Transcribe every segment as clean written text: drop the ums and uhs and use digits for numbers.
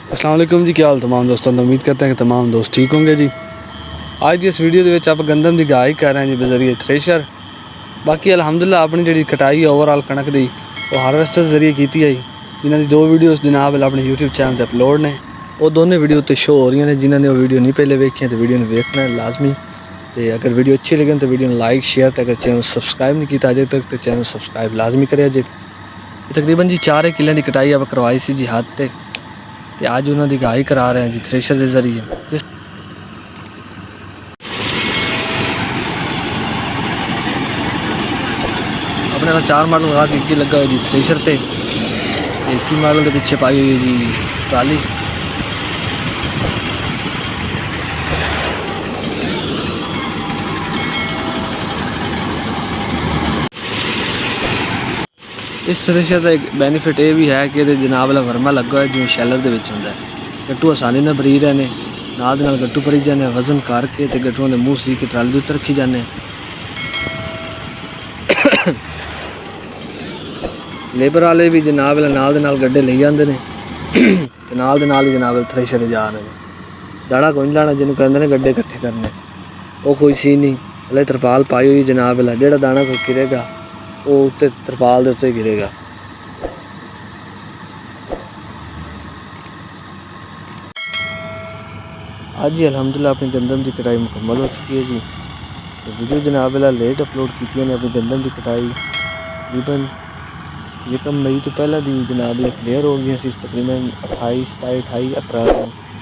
अस्सलाम वालेकुम जी, क्या हाल तमाम दोस्तों। उम्मीद करते हैं कि तमाम दोस्त ठीक होंगे जी। आज की इस वीडियो ਦੇ ਵਿੱਚ ਆਪਾਂ ਗੰਦਮ ਦੀ ਗਾਈ ਕਰ ਰਹੇ ਹਾਂ ਜੀ ਬਜ਼ਰੀਏ ਥ੍ਰੈਸ਼ਰ। ਬਾਕੀ ਅਲਹਮਦੁਲਿਲਾ ਆਪਣੀ ਜਿਹੜੀ ਕਟਾਈ ਓਵਰਆਲ ਕਣਕ ਦੀ ਉਹ ਹਾਰਵੈਸਟਰ ਜ਼ਰੀਏ ਕੀਤੀ ਹੈ ਜੀ, ਜਿਨ੍ਹਾਂ ਦੀ 2 ਵੀਡੀਓਜ਼ ਜਨਾਬ ਆਪਣੇ YouTube ਚੈਨਲ ਤੇ ਅਪਲੋਡ ਨੇ। ਉਹ ਦੋਨੇ ਵੀਡੀਓ ਤੇ ਸ਼ੋ ਹੋ ਰਹੀਆਂ ਨੇ। ਜਿਨ੍ਹਾਂ ਨੇ ਉਹ ਵੀਡੀਓ ਨਹੀਂ ਪਹਿਲੇ ਵੇਖੀਆਂ ਤੇ ਵੀਡੀਓ ਨੂੰ ਵੇਖਣਾ ਹੈ ਲਾਜ਼ਮੀ। ਤੇ ਅਗਰ ਵੀਡੀਓ ਅੱਛੀ ਲੱਗੇ ਤਾਂ ਵੀਡੀਓ ਨੂੰ ਲਾਈਕ ਸ਼ੇਅਰ ਤੇ ਅਗਰ ਚੈਨਲ ਸਬਸਕ੍ਰਾਈਬ ਨਹੀਂ ਕੀਤਾ ਅਜੇ ਤੱਕ ਤੇ ਚੈਨਲ ਸਬਸਕ੍ਰਾਈਬ ਲਾਜ਼ਮੀ ਕਰਿਆ ਜੇ। ਤਕਰੀਬਨ ਜੀ 4 ਕਿੱਲਿਆਂ ਦੀ ਕਟਾਈ ਆਪਾਂ ਕਰਵਾਈ ਸੀ ਜੀ ਹੱਥ ਤੇ ਅੱਜ ਉਹਨਾਂ ਦੀ ਗਾਈ ਕਰਾ ਰਹੇ ਹਾਂ ਜੀ ਥ੍ਰੈਸ਼ਰ ਦੇ ਜ਼ਰੀਏ। अपने का 4 मॉडल गात एक लगा हुआ जी थ्रेशर ते, एक ही मॉडल के पीछे पाई हुई है जी ट्राली। इस थ्रेशर का एक बेनीफिट ये भी है कि जनाब वाला वर्मा लगा है जिवें शैलर दे विच हुंदा है। गट्टू आसानी नाल भरी रहे ने, नाल गट्टू भरी जाने, वजन करके ते गट्टूआं दे मूँह सी के ट्राली उत्ते रखी जाने। लेबर वाले भी जनाब नाल गड्ढे ले जाते हैं ते नाल ही जनाब थ्रैशर जा रहे हैं। दाड़ा कोई नहीं लाना जिन्होंने कहते हैं गड्ढे इकट्ठे करने, वो कोई सी नहीं। हले तरपाल पाई हुई जनाब जो दाना कोई गिरेगा वो उत्ते तरपाल के उत्ते गिरेगा। आज ही अलहमदुलिल्लाह अपनी गंदम की कटाई मुकम्मल हो चुकी है जी। तो वीडियो जनाब लेट अपलोड की ने अपनी गंदम की कटाई तकरीबन 1 मई तो पहला दी जनाब क्लीयर हो गया सी। तकरीबन 28 27 अप्रैल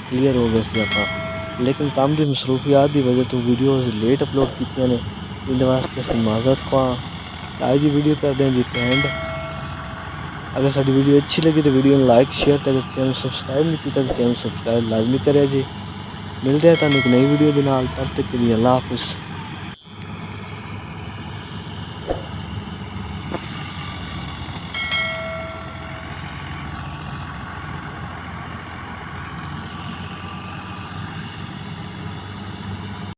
क्लीयर हो गया सी आप, लेकिन काम की मसरूफियात की वजह तो वीडियोज़ लेट अपलोड की ने, जिन्हें वास्ते असीं माज़रत ख्वाह। आज की वीडियो कर दें जी एंड। अगर साडी वीडियो अच्छी लगी तो वीडियो में लाइक शेयर ते अगर चैनल सब्सक्राइब नहीं किया तो चैनल सब्सक्राइब लाजमी करें जी। मिलते हैं तुहानूं एक नई वीडियो के नाल, तब तक के लिए अल्लाह हाफिज़।